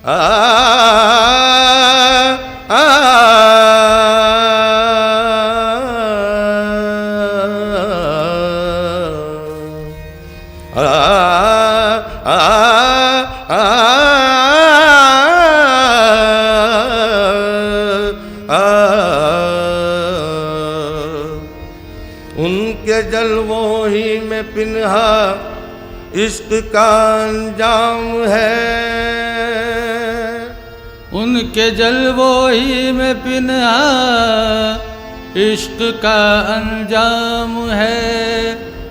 आ आ उनके जलवों ही में पिन्हा इश्क का अंजाम है, उनके जलवों ही में पिन्हा इश्क का अंजाम है।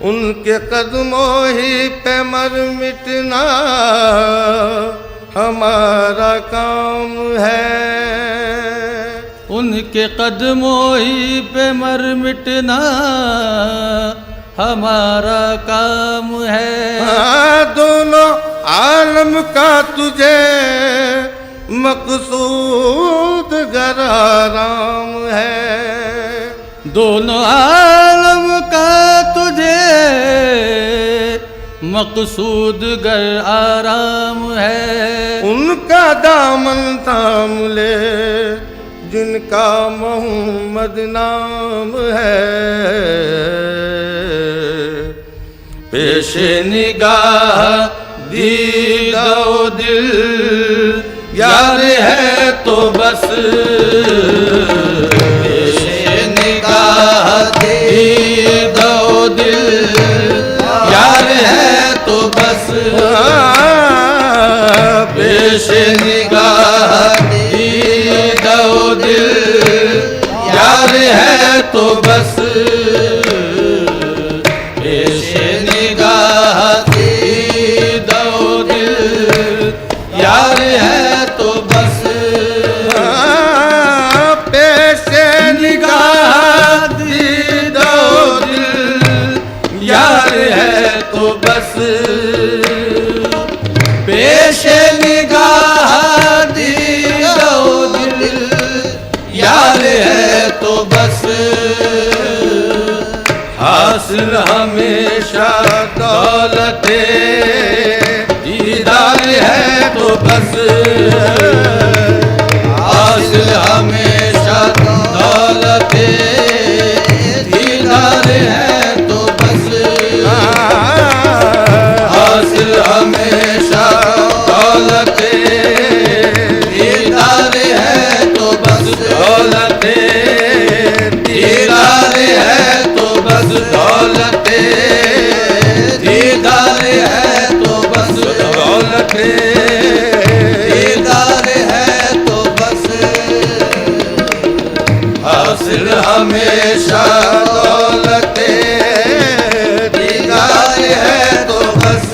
उनके कदमों ही पे मर मिटना हमारा काम है, उनके कदमों ही पे मर मिटना हमारा काम है। दोनों आलम का तुझे मकसूद गर आराम है, दोनों आलम का तुझे मकसूद गर आराम है। उनका दामन थाम ले जिनका मोहम्मद नाम है, पेशे निगाह दीदो दिल यार है तो बस, पेशे निगाह दीदो दिल यार है तो बस, पेशे निगाह दीदो दिल यार है तो बस, पेशे निगाह दीदो दिल यार है तो बस, पेशे निगाह दीदो दिल यार है तो बस, पेशे निगाह दीदो दिल यार है तो बस, हासिल हमेशा दौलते दीदार है तो बस, हासिल हमेशा दौलते दीदार है तो बस, हासिल हमेशा दौलते दीदार है तो बस, दौलते दीदार है तो बस, दौलते दीदार है तो बस, दौलते दीदार है तो बस, हासिल हमेशा दौलते दीदार है तो बस,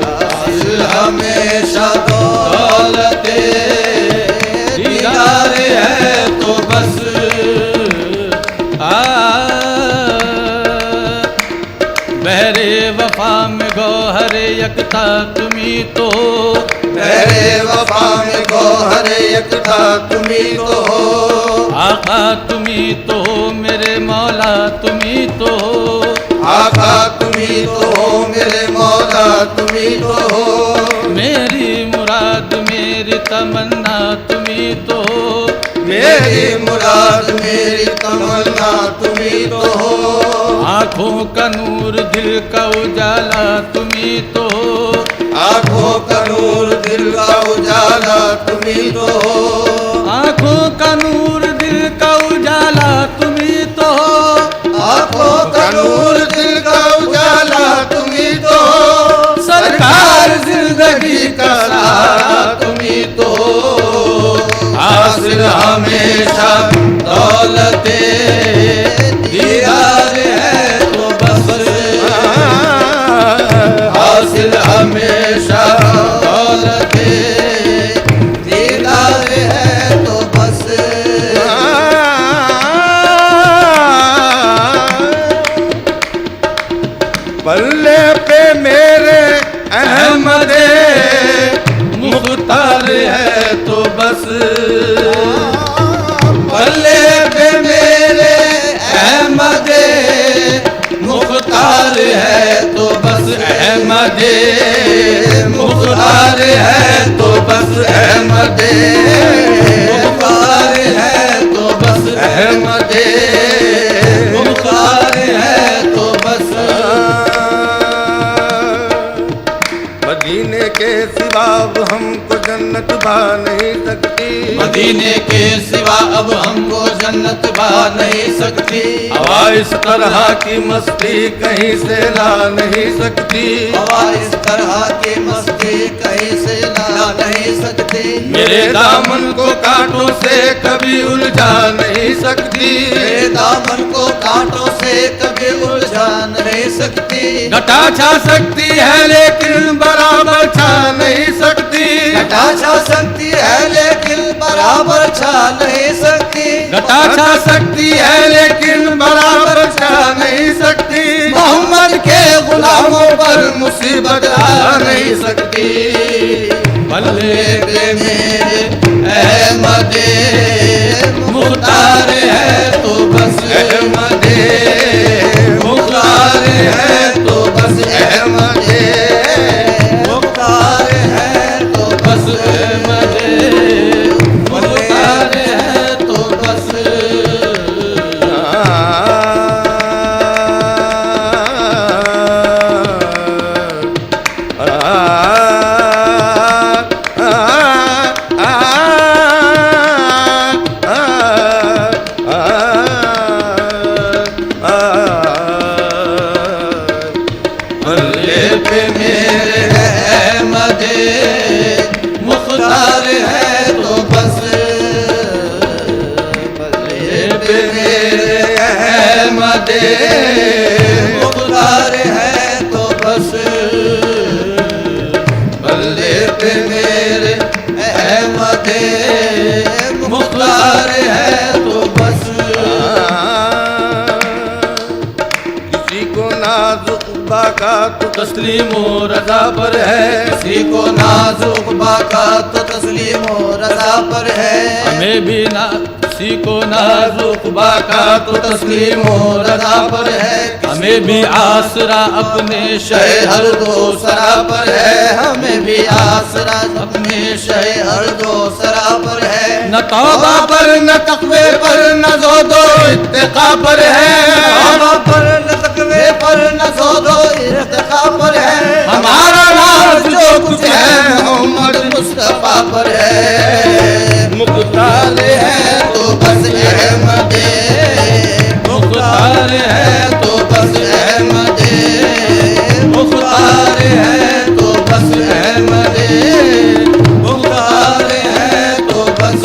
हासिल हमेशा दौलते दीदार है तो बस। बहरे वफा में गौहर यकता तुम्ही तो, बहरे वफा में गौहर यकता तुम्ही तो, आका तुम्ही तो मेरे मौला तुम्ही तो, आका तुम्ही तो मेरे मौला तुम्ही तो, मेरी मुराद मेरी तमन्ना तुम्ही तो, मेरी मुराद मेरी तमन्ना तुम्ही तो, आँखों का नूर दिल का उजाला तुम्ही तो, आँखों का नूर दिल का उजाला तुम्ही तो, आँखों का नूर दिल का उजाला तुम्ही तो, आँखों का नूर दिल का उजाला तुम्ही तो, सरकार जिंदगी का सहारा तुम्ही तो, हासिल हमेशा दौलते दीदार है तो बस, हासिल हमेशा दौलते दीदार है तो बस, पल्ले पे मेरे अहमदे मुख्तार है तो बस, पल्ले पे मेरे अहमदे मुख्तार है तो बस, अहमदे मुख्तार है मदीने के सिवा अब हमको जन्नत भा नहीं सकती। मदीने के सिवा अब हमको जन्नत भा नहीं सकती। हवा इस तरह की मस्ती कहीं से ला नहीं सकती। हवा इस तरह की मस्ती कहीं से ला नहीं सकती। मेरे दामन को कांटों से कभी उलझा नहीं सकती। मेरे दामन को कांटों से कभी उलझा नहीं सकती। घटा छा सकती है लेकिन बराबर छा नहीं सकती। घटा छा सकती है लेकिन बराबर छा नहीं सकती। घटा छा सकती है लेकिन बराबर छा नहीं सकती। मोहम्मद के गुलामों पर मुसीबत आ नहीं सकती। बल्ले पे मेरे अहमदे मुख्तार है तो बस अहमदे मुख्तार है तो बस अहमदे मुख्तार है तो बस अहमदे मुख्तार है तो बस। बल्ले पे मेरे अहमदे मुख्तार है तो बस। बल्ले पे मेरे अहमदे मुख्तार है तो बस। बल्ले पे मेरे अहमदे मुख्तार है तो बस। किसी को नाजुक बाका तो तस्लीमो रजा पर है। किसी को नाजुक बाका तो तस्लीमो रजा पर है। हमें भी ना किसी को नाजुक बाका तो तस्लीमो रजा पर है। हमें भी आसरा अपने शह हर शहर दो सरा पर है। हमें भी आसरा अपने शह हर दो सरा पर है। न तौबा पर न तकवे पर न ज़ोदो इत्तिका पर है। तौबा पर न तकवे पर न ज़ोदो इत्तिका पर है। हमारा नाज जो कुछ है मोहम्मद मुस्तफा पर है। मुख्तार है तो बस अहमदे मुख्तार है तो बस अहमदे मुख्तार है तो बस अहमदे मुख्तार है तो बस।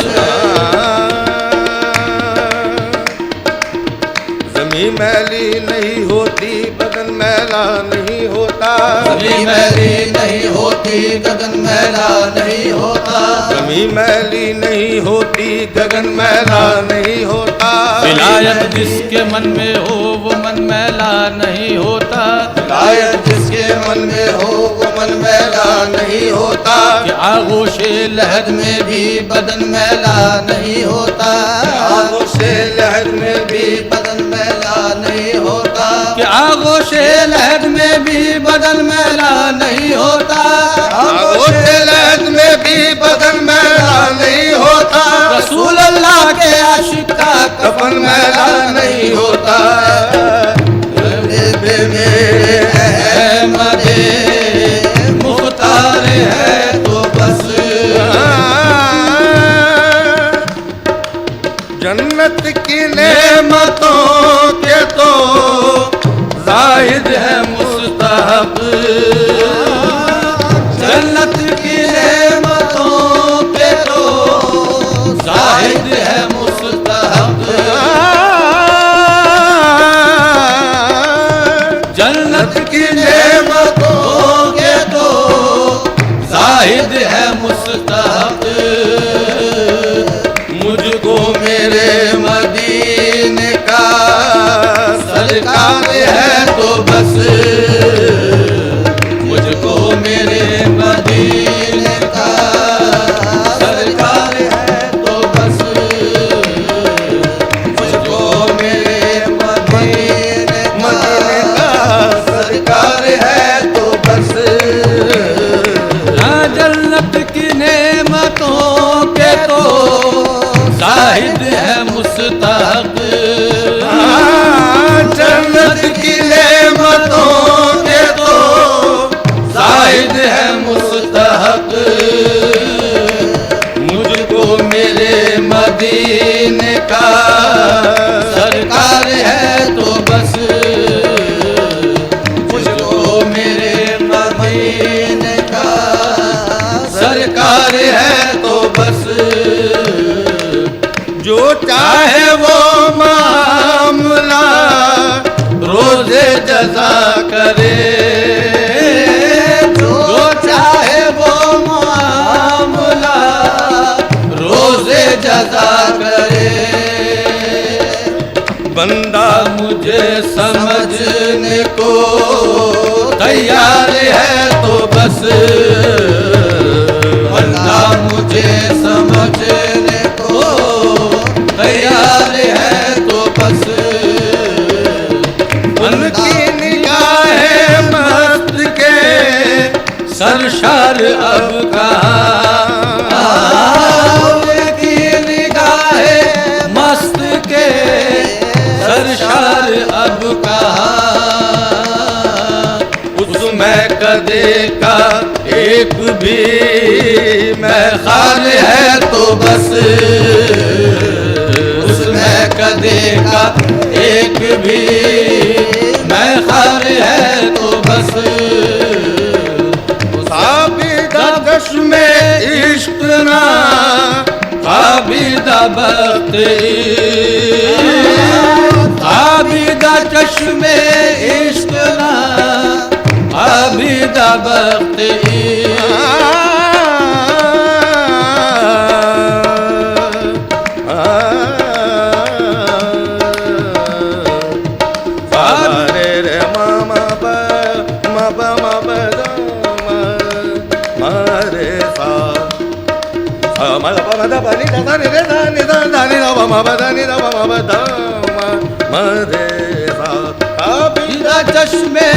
जमी मैली नहीं होती बदन मैला नहीं होता। जमी मैली नहीं होती गगन मैला नहीं होता। जमी मैली नहीं होती गगन मैला नहीं होता। विलायत जिसके मन में हो वो मन मैला नहीं होता। विलायत जिसके मन में हो वो मन मैला नहीं होता। कि आगोशे लहद में भी बदन मैला नहीं होता। आगोशे लहद में भी बदन मैला नहीं होता। कि आगोशे लहद में भी बदन मैला नहीं होता। आगोशे लहद में भी बदन मैला नहीं होता। रसूल अल्लाह के आशिक का कफन मैला नहीं होता। बे मेरे अहमदे मुख्तार है तो बस। जन्नत की नेमतों के तो जाहिद है मुस्तहक। जन्नत की नेमतों पे तो जाहिद है मुस्तहक। जन्नत की नेमतों के तो जाहिद है मुस्तहक। मुझको मेरे मदीने का सरकार है तो बस। मुझको मेरे मदीने का सरकार है तो बस। मुझको मेरे मदीने का सरकार है तो बस। जन्नत की नेमतों के तो जाहिद है मुस्तहक। जन्नत की नेमतों के तो जाहिद है है तो बस जो चाहे वो मामला रोजे जजा करे, जो चाहे वो मामला रोजे जजा करे। बंदा मुझे समझने को तैयार है तो बस, बंदा मुझे समझने को तैयार है तो बस। उनकी निगाहें मस्त के सरशार अब कहाँ, उनकी निगाहें मस्त के सरशार अब कहाँ। उसमें कदे का एक भी महखार है तो बस, उसमें कदे का एक भी महखार है तो बस। साबिदा चश्मे इश्क ना आबिदा बख्त आबिदा चश्मे इश्क ना आबिदा बख्त रे मामा रे सा आबिदा चश्मे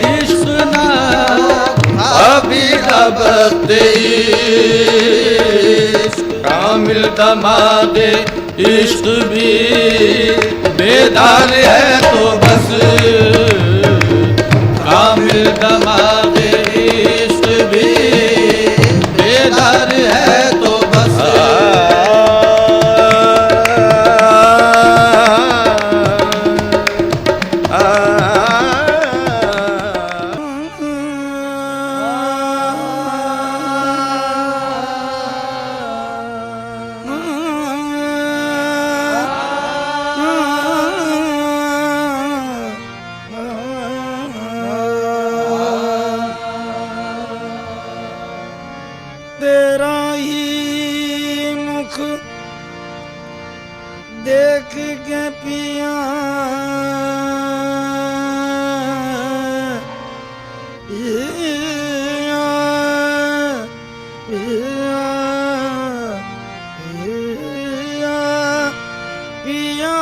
इश्क ना आबिदा बख्त कामिल दमादे इश्क भी बेदार है तो बस, कामिल दमादे इश्क भी बेदार है तो बस। तेरा ही मुख देख के पिया पिया पिया पिया पिया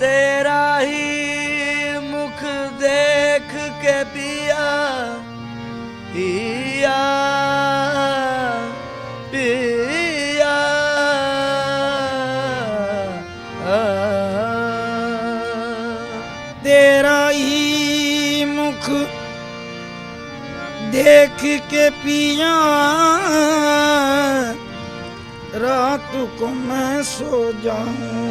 तेरा ही मुख देख के पिया पिया पिया तेरा ही मुख देख के पिया रात को मैं सो जाऊं,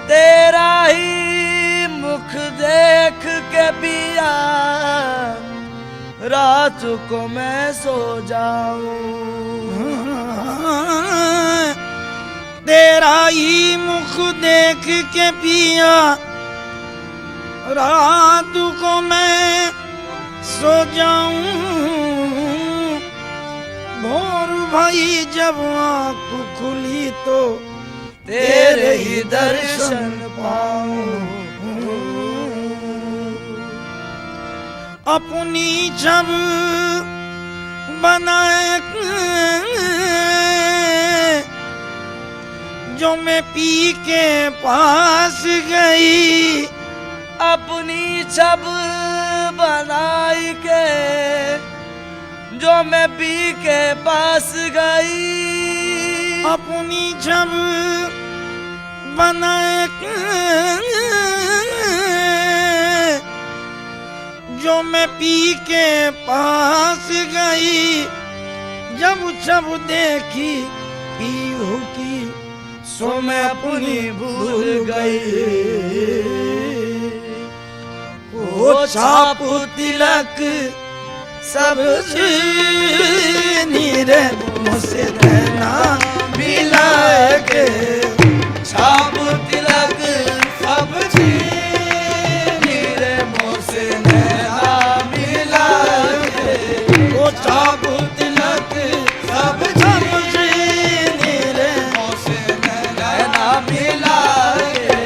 तेरा ही मुख देख के पिया रात को मैं सो जाऊं। तेरा ही मुख देख के पिया रात को मैं सो जाऊं। भोर भाई जब आँख खुली तो तेरे ही दर्शन पाऊं। अपनी जब बनाए जो मैं पी के पास गई, अपनी जब बनाई के जो मैं पी के पास गई, अपनी जब बनाए जो मैं पी के पास गई, जब जब देखी पीहू की सो मैं अपनी भूल गई। वो छाप तिलक सब छीनी रे मुझसे नैना मिला के। छाप तिलक सब छीनी रे मुझसे नैना मिला के। वो छाप तिलक सब छीनी रे मुझसे नैना मिला के।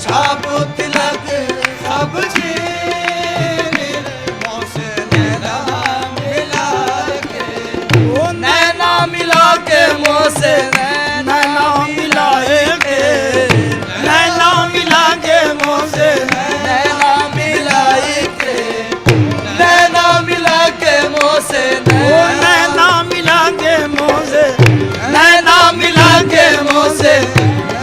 छाप तिलक सब छीनी रे मुझसे नैना मिला के। वो नैना मिला के मुझसे नैना मिला के। नैना मिला के मुझसे नैना मिला के। नैना मिला के मुझसे वो नैना मिला के मुझसे नैना मिला के मुझसे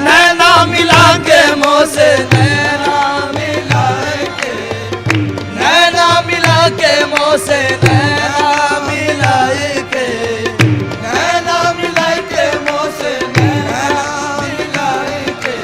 नैना मिला के मुझसे नैना मिला के। नैना मिला के मुझसे नैना मिला के। नैना मिला के मुझसे नैना मिला के।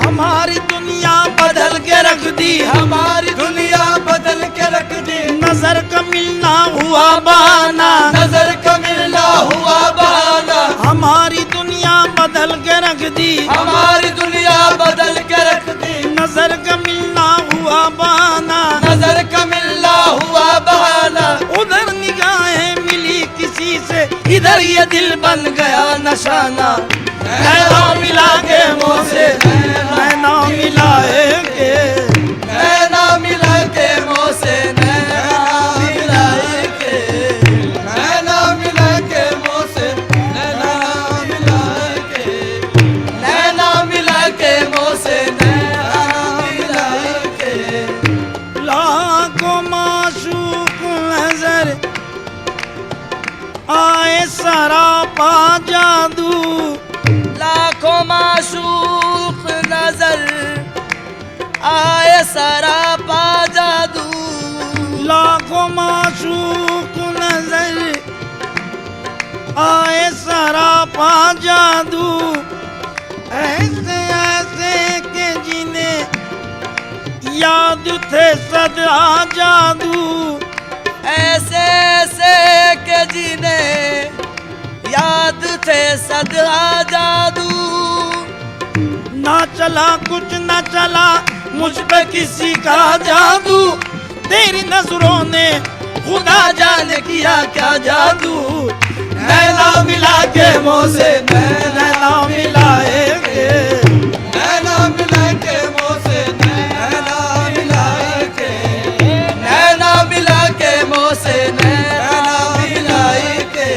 हमारी दुनिया बदल के रख दी। हमारी दुनिया बदल के रख दी। नजर का मिलना हुआ बहाना। नजर का मिलना हुआ बहाना। हमारी दुनिया बदल के रख दी। हमारी दुनिया बदल के रख दी। नजर का मिलना हुआ बहाना। नजर का मिलना हुआ बहाना। उधर निगाहें मिली किसी से, इधर ये दिल बन गया नशाना। नैना मिला के मुझसे नैना मिला के। नैना मिला के मुझसे नैना मिला के। नैना मिला के मुझसे नैना मिला के। नैना मिला के मुझसे नैना मिला के। लाखों माशूक नजर आए सरापा जादू। लाखों माशूक नजर आए सरापा जादू। लाखों माशूक नजर आए सरापा जादू। ऐसे ऐसे के जिन्हें याद थे सदा जादू। ऐसे ऐसे के जिन्हें याद थे सदा जादू। ना चला कुछ ना चला मुझ पे किसी का जादू। तेरी नजरों ने खुदा जाने किया क्या जादू। नैना मिला के मुझसे नैना मिला के। नैना मिला के मुझसे नैना मिला के। नैना मिला के मुझसे नैना मिला के।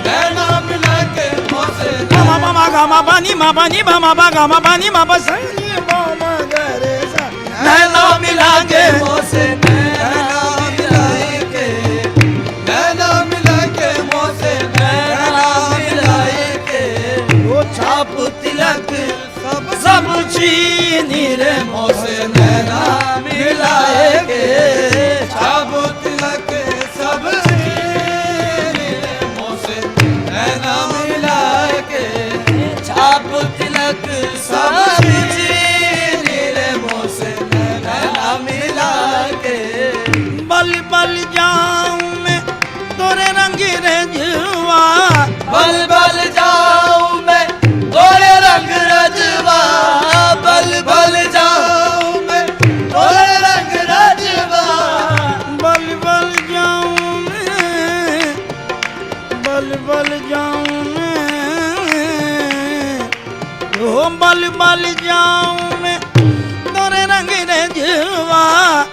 नैना मिला के मुझसे मा मा मा गा मा बानी मा बानी बा मा बा गा मा बानी मा बा सनी बा मा गा रे सा। नैना मिला के मुझसे नैना मिला के। नैना मिला के मुझसे नैना मिला के। वो छाप तिलक सब छीनी रे मुझसे नैना मिला के। छाप तिलक सब छीनी रे मुझसे नैना मिला के। छाप तिलक सब छीनी रे मुझसे नैना मिला के। बल बल जाऊं मैं तोरे रंग रजवा। बल बल जाऊं मैं तोरे रंग रजवा। बल बल जाऊं मैं तोरे रंग रजवा। बल बल जाऊं मैं बल बल जाऊं मैं ओ बल बल जाऊं मैं तोरे रंग रजवा।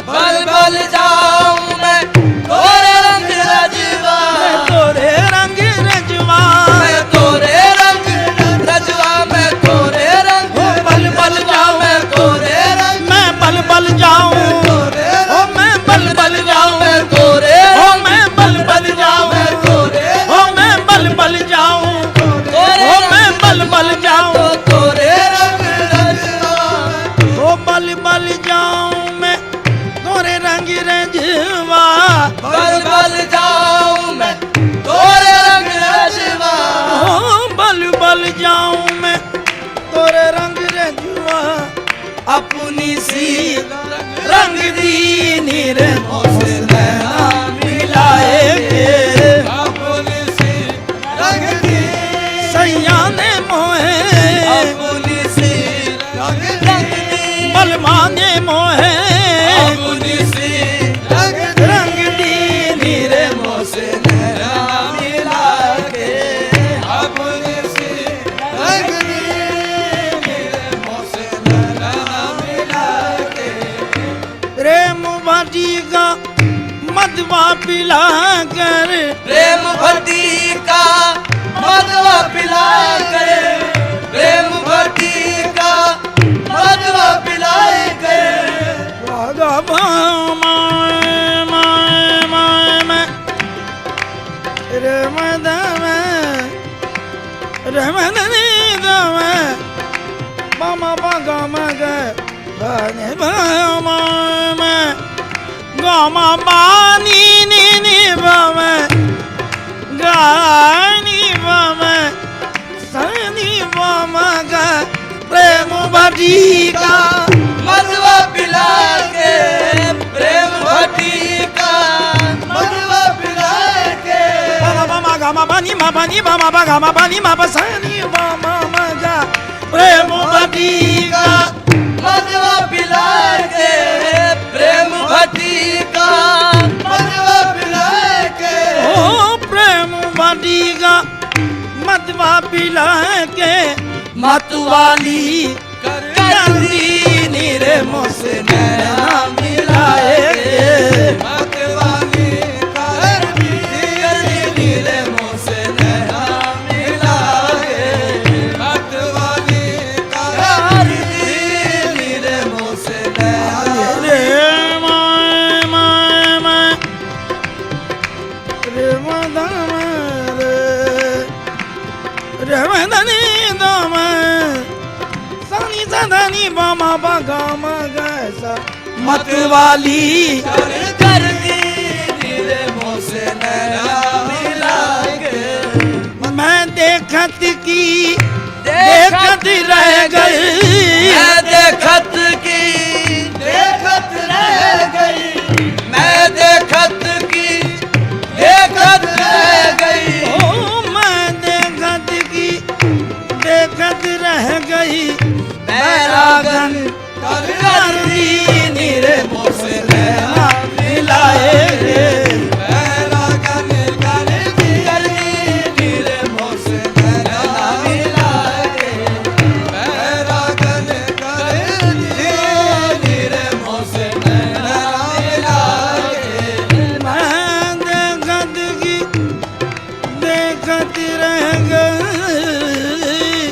बल बल जाऊं मैं तोरे रंग रजवा। मैं तोरे रंग रजवा। मैं तोरे रंग रजवा। मैं तोरे रंग बल बल जाऊं मैं तोरे रंग मैं बल बल जाऊं। तोरे ओ मैं बल बल जाऊं। मैं तोरे ओ मैं बल बल जाऊं। मैं तोरे ओ मैं बल बल जाऊं। तोरे ओ मैं बल बल जाऊं। तोरे रंग रजवा। ओ बल बल जाऊं मैं तोरे रंग रजवा। बल बल जाऊं मैं तोरे रंग रजवा। ओ बल बल जाऊं मैं तोरे रंग रजवा। अपनी सी रंग दीनी मोसे नैना मिलाएंगे अपनी सी रंग दी सैया ने मोहे अपनी सी रंग दी बलमा ने मोहे अपनी सी रंग दी नीरे मोसे नैना मिला के अपनी सी रंग दी नीरे मोसे नैना मिला के प्रेम भाटी का मदवा पिला कर प्रेम भट्टी का मदवा पिला कर प्रेम भट्टी का मदवा पिला कर राघव माय माय माय मैं रमदम रमदनी दम मामा बागा मग बने माय मैं गामा बानी नी नी बम गानी बम सनी बम ग प्रेम भटी का मदवा पिला के प्रेम भट्टी का मदवा पिला के Bama gama bani ma ba gama bani ma ba sani ba ma ma ga प्रेम भटी का मदवा पिला के प्रेम भट्टी का मदवा पिला के ओ प्रेम भटी का मदवा पिला के मतवाली कर दी नीरे मोसे नैना मिलाएंगे मतवाली कर दी नीरे मोसे नैना मिला के मतवाली कर दी नीरे मोसे नैना रे माय माय माय रे मदम रे मदनी दम सनी सदनी बामा बागा मगा सा मतवाली कर दी नीरे मोसे नैना मिला के मैं देखत की देखत रह गई मैं देखत की देखत रह गई मैं देखत की देखत रह गई ओ मैं देखत की देखत रह गई बैरागन कर दी नीरे मोसे नैना मिलाएंगे बैरागन कर दी नीरे मोसे नैना मिला के बैरागन कर दी नीरे मोसे नैना मिला के मैं देखत की देखत रह गई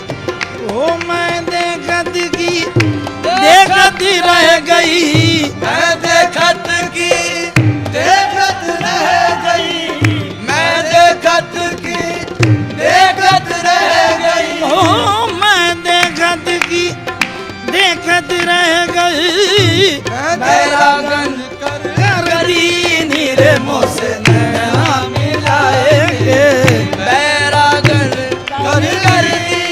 ओ मैं देखत की देखत रह गई मैं देखत की देखत रह गई मैं देखत की देखत रह गई ओ मैं देखत की देखत रह गई बैरागन कर दी नीरे मोसे नैना मिलाएंगे बैरागन कर दी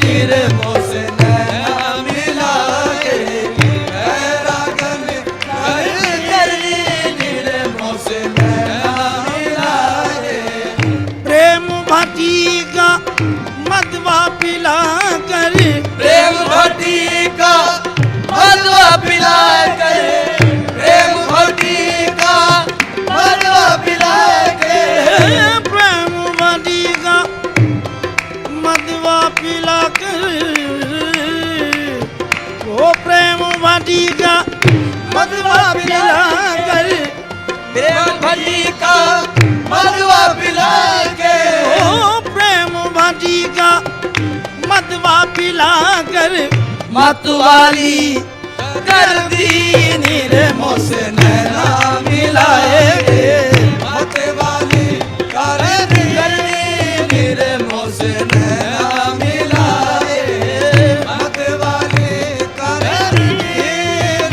नीरे मोसे नैना मिला के बैरागन कर दी नीरे मोसे नैना मिला के प्रेम भटी का मदवा पिला कर प्रेम भट्टी का मदवा पिला कर प्रेम भट्टी का मदवा पिला के प्रेम भटी का मदवा पिला कर ओ प्रेम भटी का मदवा पिला कर प्रेम भट्टी का मदवा पिला के ओ प्रेम भटी का मदवा पिला कर मतवाली कर दी नीरे मोसे नैना मिलाएंगे मतवाली कर दी नीरे मोसे नैना मिलाए मतवाली कर दी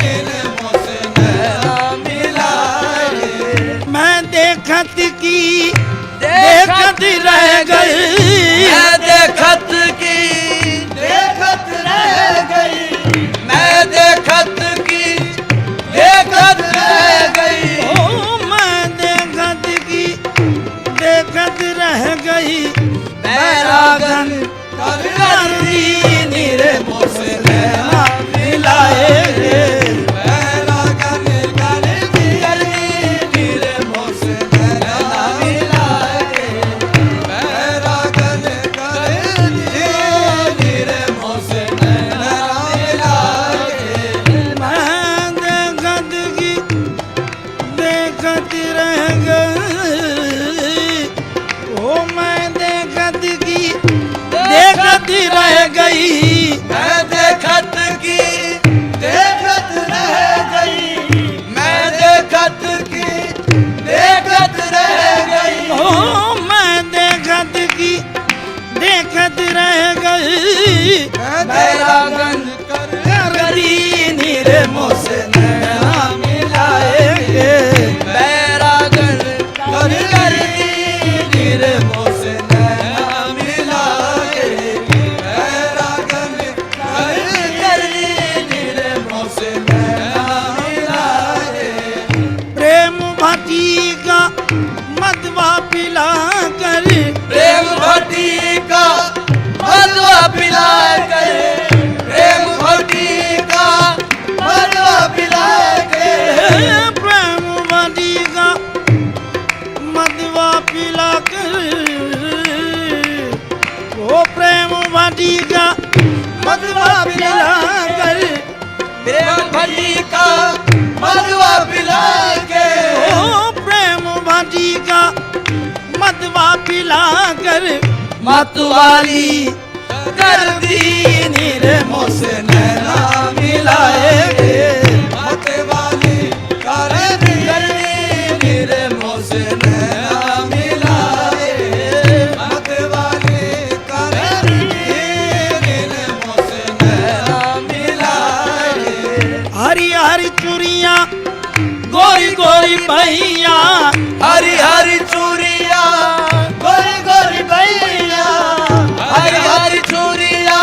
नीरे मोसे नैना मिलाए मैं देखत की देखत रह गई मैं देखत की देखत रह गई मैं देखत की से नैना मिलाएंगे। बैरागन कर दी रे मोह से नैना मिलाएंगे। बैरागन कर दी रे मोह से नैना मिलाएंगे। मैं देखत रह गई, ओ मैं देखत रह गई। मैं देखत की देखत रह गई। मैं देखत की देखत रह गई। ओ मैं देखत रह गई। बैरागन कर दी रे मोह से नैना मिलाएंगे। बैरागन कर दी रे मोह से नैना मिलाएंगे। बैरागन कर दी रे मोह से नैना मिलाएंगे। प्रेम भाटी का मदवा पिला कर, प्रेम भट्टी का मदवा पिला कर। प्रेम भट्टी का मदवा पिला कर। प्रेम भाटी का मदवा पिला कर, ओ प्रेम भाटी का मदवा पिला कर। प्रेम भट्टी का मदवा पिला के। ओ प्रेम भाटी का मदवा पिला कर, मतवाली कर दी रे मोह से नैना मिलाएंगे। मतवाली कर दी रे मोह से नैना मिलाएंगे। मतवाली कर दी रे मोह से नैना मिलाएंगे। हरी हरी चूड़ियां गोरी गोरी भैया, हरी हरी चूड़िया गोरी गोरी भैया। हरी हरी चूड़िया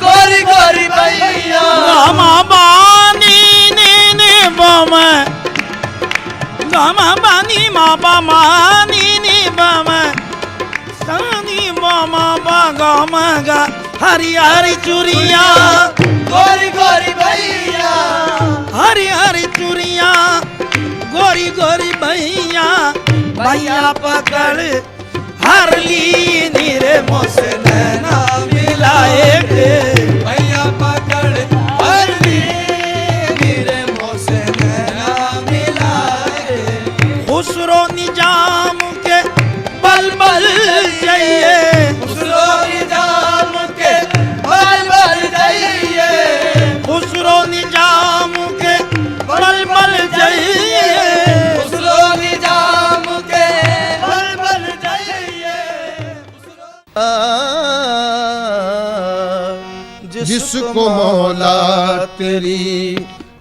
गोरी गोरी भैया। गामा बानी नी बम, गामा बानी मा बामा नी बम, सानी बामा बा गामा गा। हरी हरी चूड़ियां गोरी गोरी भैया। हरी हरी चूड़ियां गोरी गोरी भैया। भैया पकड़ हर ली नीरे मोह से नैना मिलाएंगे। भैया पकड़ हर रे मोह से नैना मिलाएंगे। खुसरो निजाम के बल बल चाहिए। खुसरो निजाम के बल बल जाइए। खुसरो निजाम के बल बल चाहिए। खुसरो निजाम के बल बल जाइए। जिसको मौला तेरी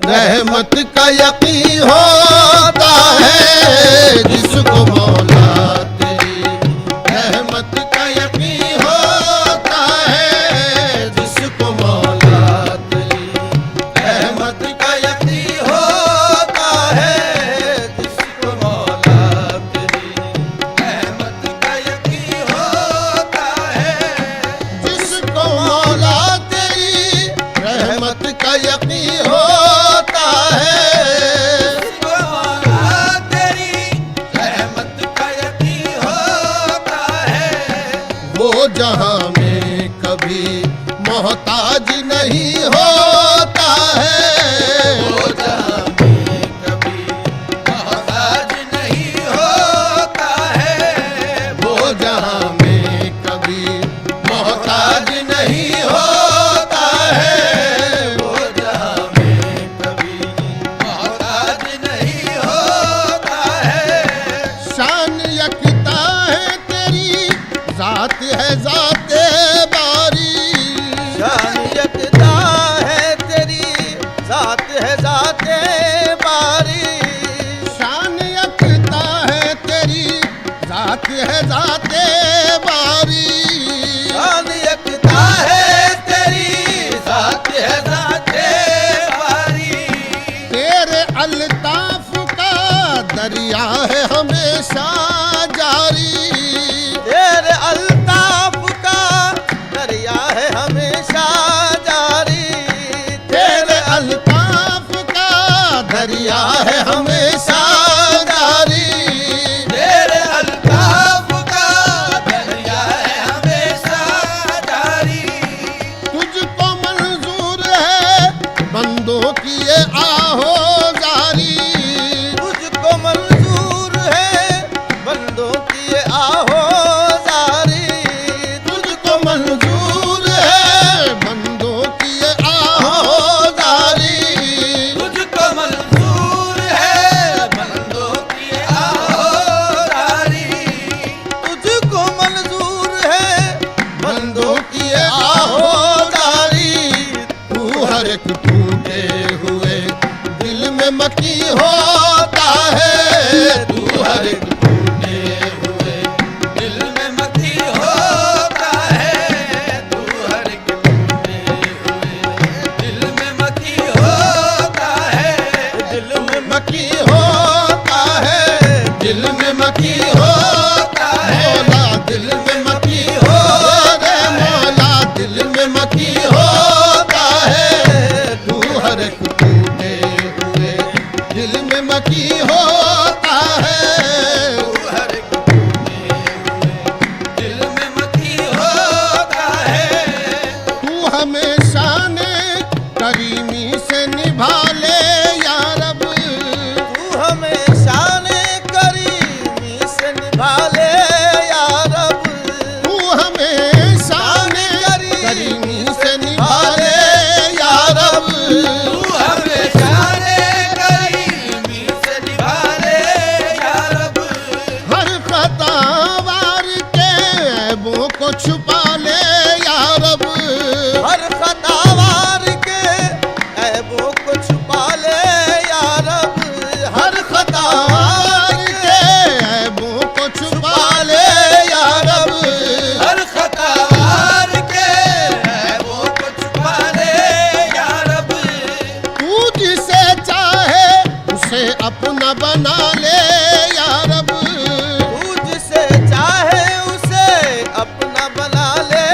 रहमत का यकीन होता है, जिसको मौला तेरी रहमत का यकीन होता है, जिसको मौला तेरी रहमत का यकीन होता है, जिसको मौला तेरी रहमत का यकीन होता है, जिसको मौला तेरी रहमत का यकीन होता है, तेरी रहमत का यकीन होता है। वो जहां में कभी मोहताज नहीं होता है, वो जहां में कभी मोहताज नहीं होता है। वो जहां में कभी मोहताज नहीं होता है, वो जहां में कभी मोहताज नहीं होता है। शान यकता है तेरी जात है जाते बारी, शान यकता है तेरी जात है जाते बारी। शान यकता है तेरी जात है जाते बारी, शान यकता है तेरी जात है जाते बारी। तेरे अल्ताफ का दरिया है हमेशा जारी, तेरे अल्ताफ का दरिया है हमेशा जारी। दरिया है हमेशा जारी, तेरे अल्ताफ का दरिया है हमेशा जारी। तुझको मंजूर है बंदों की ये आहो जारी, तुझको मंजूर है बंदों की ये आहो जारी, तुझको मंजूर है बंदों की ये आहो जारी, तुझको मंजूर है बंदों की ये आहो जारी, तुझको मंजूर है बंदों की ये आहो जारी। तू हर एक टूटे हुए दिल में मकी होता है, तू हर एक टूटे हुए दिल में मकी होता है, तू हर एक टूटे हुए दिल में मकी होता है, दिल में मकी होता है, दिल में मकी होता है, मौला दिल में मकी होता है, मौला दिल में मकी होता है। तू हर एक टूटे हुए दिल में मकी होता है, तू हर एक टूटे हुए दिल में मकी होता है। तू हमेशा ने करीमी से निभा ले या रब, तू हमेशा ने करीमी से निभा ले या रब, तू हमेशा ने करीमी से निभा ले या रब, तू हमेशा ने करीमी से निभा ले या रब, हर खतावार के ऐबों को छुपा ले या रब, हर खतावार के ऐबों को छुपा ले या रब, हर खतावार के ऐबों को छुपा ले या रब, हर खतावार के ऐबों को छुपा ले या रब, तू जिसे चाहे उसे अपना बना ले या रब, तू जिसे चाहे उसे अपना बना ले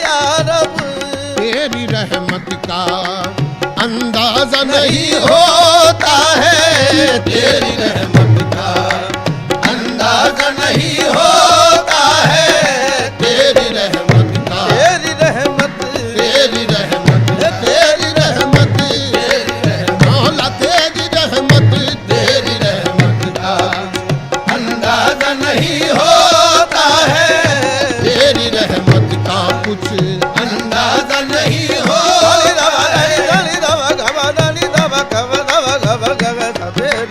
या रब, तेरी रहमत का अंदाजा नहीं होता है, तेरी रहमत का अंदाजा नहीं होता है, तेरी रहमत का, तेरी रहमत, तेरी रहमत, तेरी रहमत, मौला तेरी रहमत, तेरी रहमत का अंदाजा नहीं होता है, तेरी रहमत का कुछ अंदाजा नहीं होता,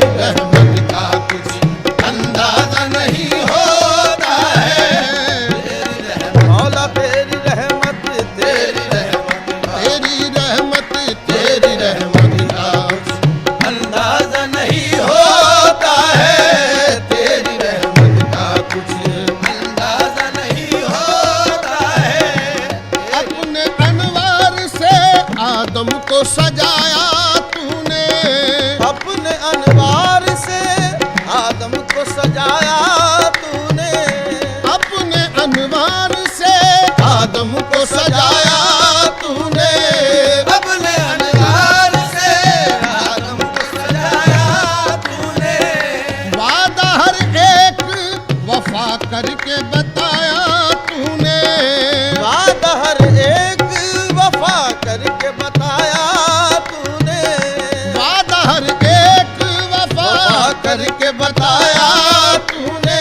रहमत का कुछ अंदाजा नहीं होता है, मौला तेरी रहमत, तेरी तेरी रहमत, तेरी रहमत का अंदाजा नहीं होता है, तेरी रहमत का कुछ अंदाजा नहीं होता है। अपने अनवार से आदम को सजाया तूने, अपने अनवार से आदम को सजाया तूने, अपने अनवार से आदम को सजाया तूने, अपने अनवार से आदम को सजाया तूने, वादा हर एक वफा करके बताया तूने, वादा हर एक वफा करके बताया तूने, वादा हर एक वफा करके बताया तूने,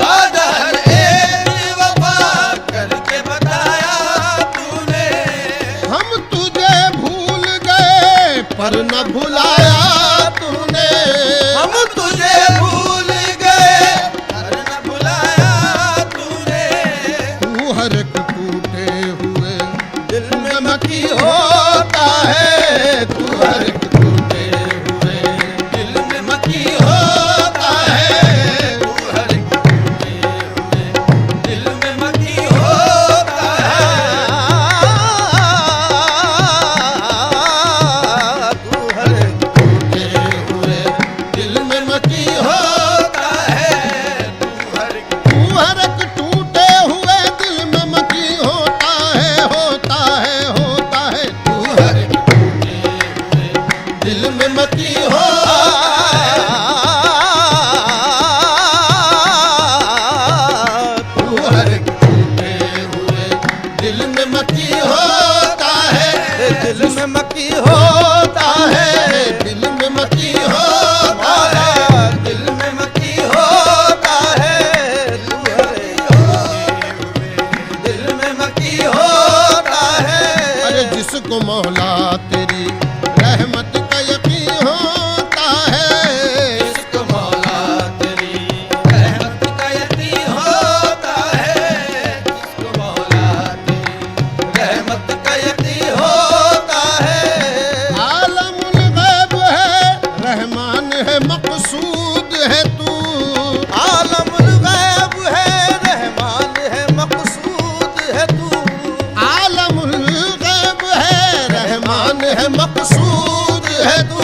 वादा हर एक वफा करके बताया तूने, हम तुझे भूल गए पर न भुलाया तूने, हम तुझे भूल गए पर न भुलाया तूने, तू हर एक टूटे हुए दिल में मकी होता है, तू हर एक टूटे हुए दिल में मकी होता है, है मकसूद है तू, आलमुल गैब है रहमान है मकसूद है तू, आलमुल गैब है रहमान है मकसूद है तू,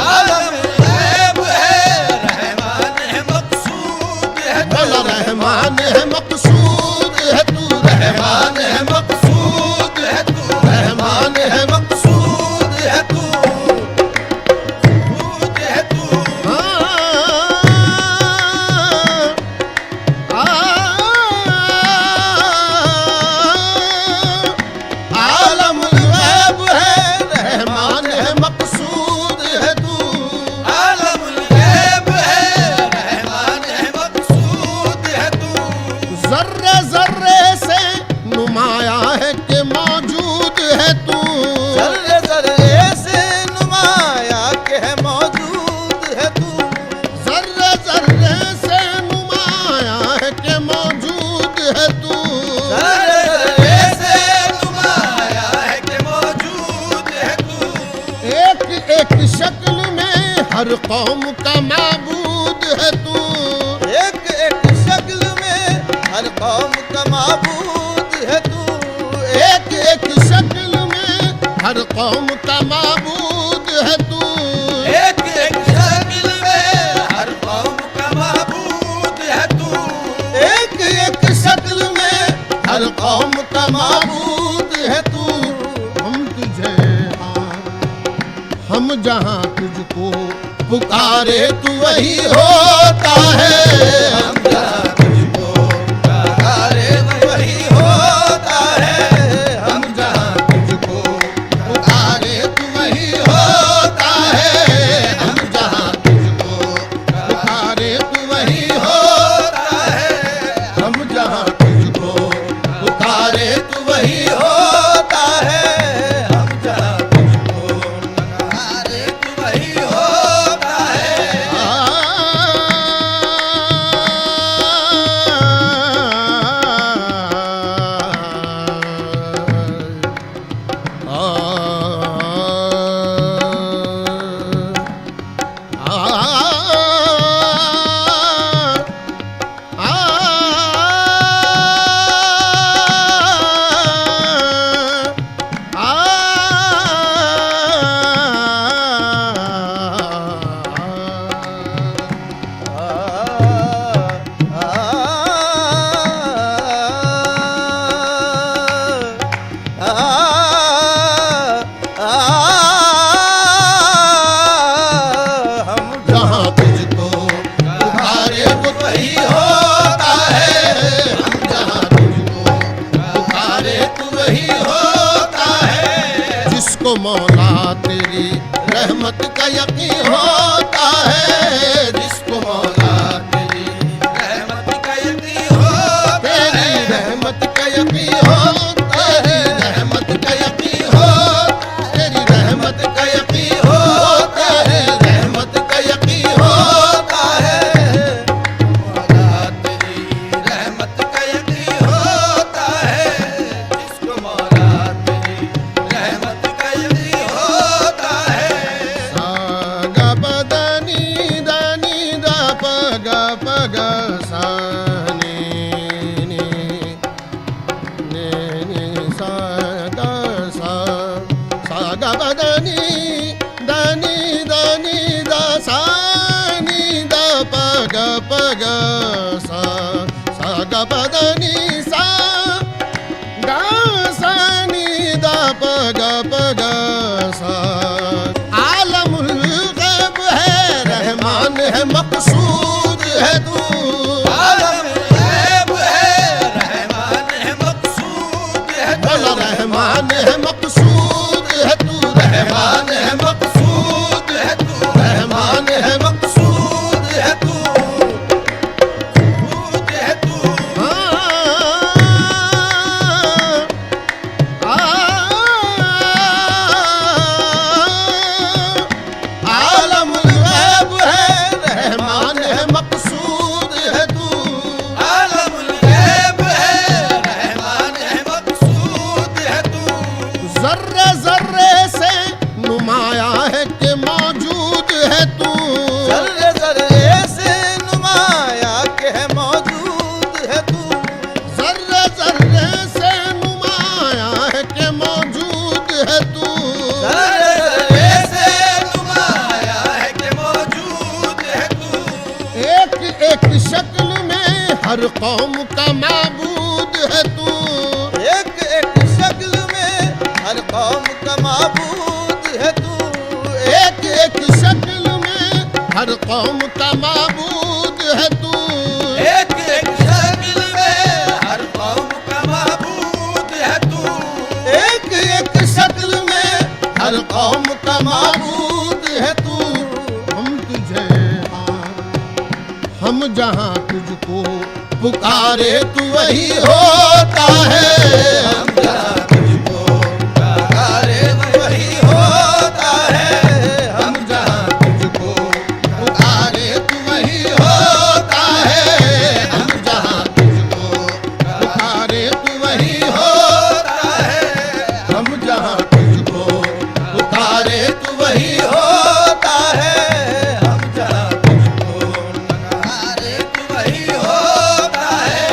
आलमुल गैब है रहमान है मकसूद है तू, बोला रहमान है मकसूद है तू, रहमान है मकसूद है तू, रहमान है मकसूद है तू, मकसूद है तू, आलमुल गैब है रहमान है मकसूद है तू, आलमुल गैब है रहमान है मकसूद है तू, जर्रे जर्रे से नुमाया है कि मौजूद है तू, जर्रे जर्रे से नुमाया के है मौजूद है तू, जर्रे जर्रे से नुमाया है कि मौजूद है तू, जर्रे जर्रे से नुमाया है कि मौजूद है तू, एक एक शक्ल में हर कौम का माबूद है तू, एक एक शक्ल में हर कौम का माबूद है तू, एक एक शक्ल में हर कौम का माबूद है तू, एक एक शक्ल में हर कौम का माबूद है तू, एक एक शक्ल में हर कौम का माबूद है तू, हम तुझे हम जहाँ तुझको पुकारे तू वही होता है, हम जहाँ तुझको पुकारे वही होता है, हम जहाँ तुझको पुकारे तू वही होता है, हम जहाँ तुझको पुकारे तू वही होता है, हम जहाँ तुझको पुकारे तू वही होता है, हम जहाँ तुझको पुकारे तू वही होता है, हम जहाँ तुझको पुकारे वो वही होता है, हम जहाँ तुझको पुकारे तू वही होता है, जिसको मौला तेरी रहमत का यकीन होता है, जिसको मौला तेरी रहमत का यकीन होता तेरी है, रहमत का यकीन हो, तेरी रहमत का यकीन हो, तेरी रहमत का यकीन हो, तेरी रहमत का यकीन होता है, मौला तेरी रहमत का यकीन होता है, जिसको मौला तेरी रहमत का यकीन होता है, सागा बदनी दानी दा पगा पगा सानी नी सागा सा सागा बदनी दानी दानी दा सानी दा पगा पगा सा सागा बदनी सा गा सानी दा पगा पगा सा, आलमुल गैब है रहमान है मकसूद है तू, आलमुल गैब है रहमान है मकसूद है तू, बोला रहमान है मकसूद है तू, रहमान है मकसूद है तू, रहमान है मकसूद है तू, मकसूद है तू, हाँ हर कौम का माबूद है तू। एक एक शक्ल में हर कौम का माबूद है तू। एक एक शक्ल में हर कौम का माबूद है तू। एक एक शक्ल में हर कौम का माबूद है तू। एक एक शक्ल में हर कौम का माबूद है तू। हम तुझे हम जहाँ तुझको पुकारे तू वही होता है। हम जहाँ तुझको पुकारे वही होता है। हम जहाँ तुझको पुकारे तू वही होता है। हम जहाँ तुझको पुकारे तू वही होता है। हम जहाँ तुझको पुकारे तू वही होता है। हम जहाँ तुझको पुकारे तू वही होता है।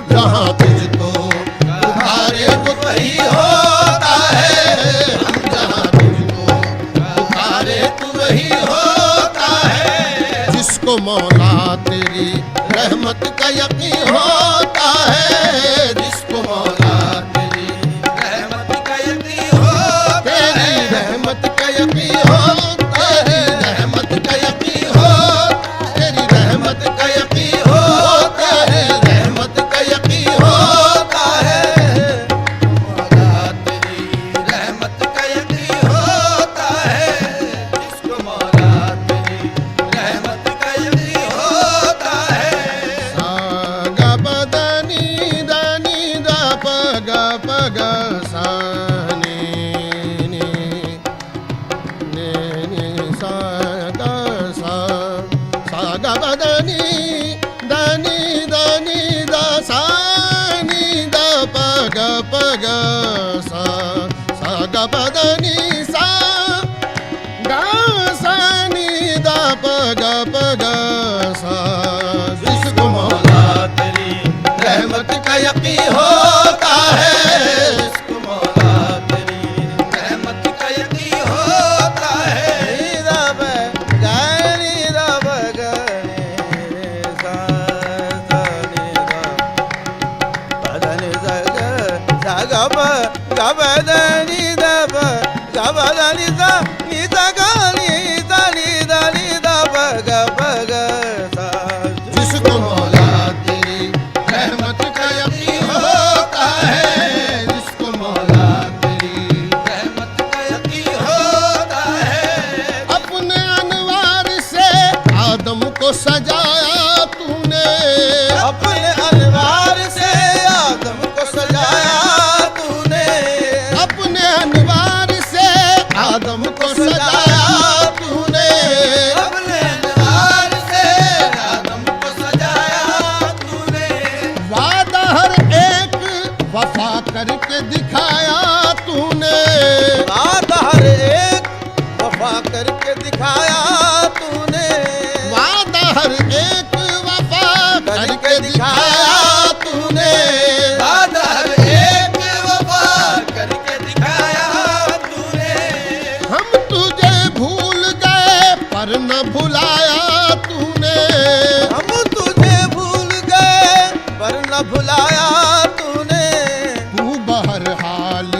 जहाँ तुझको पुकारे वो वही होता है। हम जहाँ तुझको पुकारे तू वही होता है। जिसको मौला तेरी रहमत का यकीन होता है। जिसको मौला तेरी रहमत का यकीन होता तेरी है। रहमत का यकीन होता है। रहमत का यकीन हो तेरी रहमत का यकीन होता है। रहमत का यकीन होता है। मौला तेरी रहमत का यकीन होता है। जिसको मौला तेरी रहमत का यकीन होता है। सा ग प द नि द नि द प ग सा नि सा ग सा ग प द नि द सा नि द प ग सा ग प द नि सा ग सा नि द प ग सा। जिसको मौला तेरी रहमत का यकीन होता है। जिसको मौला तेरी रहमत का यकीन होता है। रब गानी रब गने सा नी बदन जग जगब गबदनी दब गबदनी सा नी जगनी नी दनी दब गब ग सा। जिसको मौला तेरी रहमत का यकीन होता है। जिसको मौला तेरी रहमत का यकीन होता है। अपने अनवार से आदम को सजाया तूने। अपने अनवार से आदम को सजाया तूने। अपने अनवार से आदम को सजाया तूने। अपने अनवार से आदम को सजाया तूने। वादा हर एक वफा करके दिखाया तूने। बात हर एक वफा करके दिखाया तूने। वादा हर एक वफा करके दिखाया तूने। बात हर एक वफा करके दिखाया तूने। हम तुझे भूल गए पर न भुलाया तूने। हम तुझे भूल गए पर न भुलाया तूने। तू बहरहाल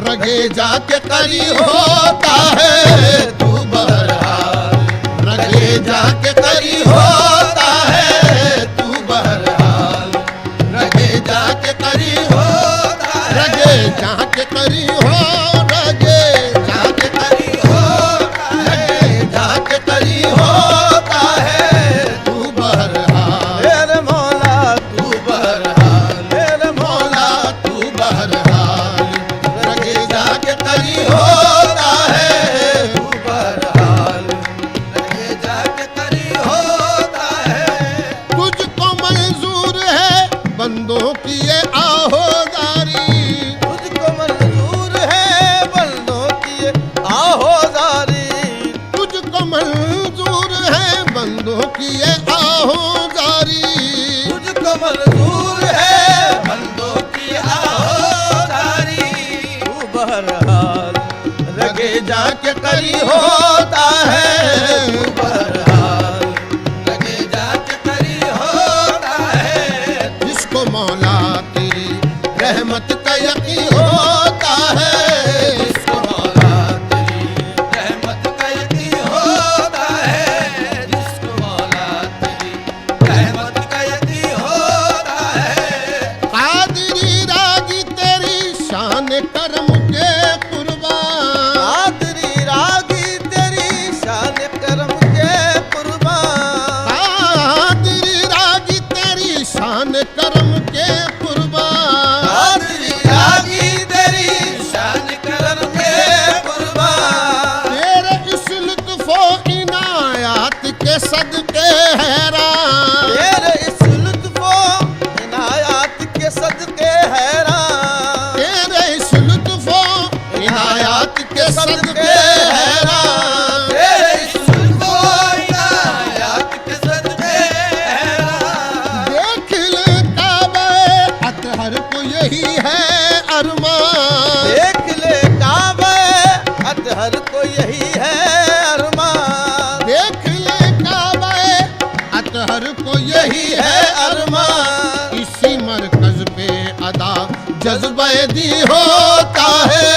रगे जाके करी होता है। तू बहरहाल रगे जाके करी होता है। तू बहरहाल रगे जाके करी होता है। रगे जाके करी हो रगे जाके करी होता है। रगे जाके करी होता है। तू बहरहाल मेरे मौला तू बहरहाल बंदों की ये आहुजारी, तुझको मंजूर है बंदों की आहुजारी। तू बहरहाल लगे जाके करी होता है, बहरहाल लगे जाके करी होता है। जिसको मौला तेरी रहमत का यकीन होता है, जिसको मौला तेरी रहमत का यकीन होता है। जिसको मौला तेरी रहमत का यकीन होता है। कादरी रागी तेरी शान करम के कुर्बान, कादरी रागी तेरी शान करम के कुर्बान। कादरी रागी तेरी शान करम के कुर्बान, कादरी रागी तेरी शान करम के कुर्बान। तेरे इस लुत्फो इनायात के सदके हैरान, तेरे इस लुत्फो इनायात के सदके हैरान। तेरे इस लुत्फो इनायात के सदके हैरान। तेरे इस जुल्फो इनायत के सदके हैरान। देख ले काबे अतहर को यही है अरमान, देख ले काबे अतहर को यही है अरमान। देख ले काबे अतहर को यही है अरमान। इसी मरकज पे अदा जज्बे दी होता है,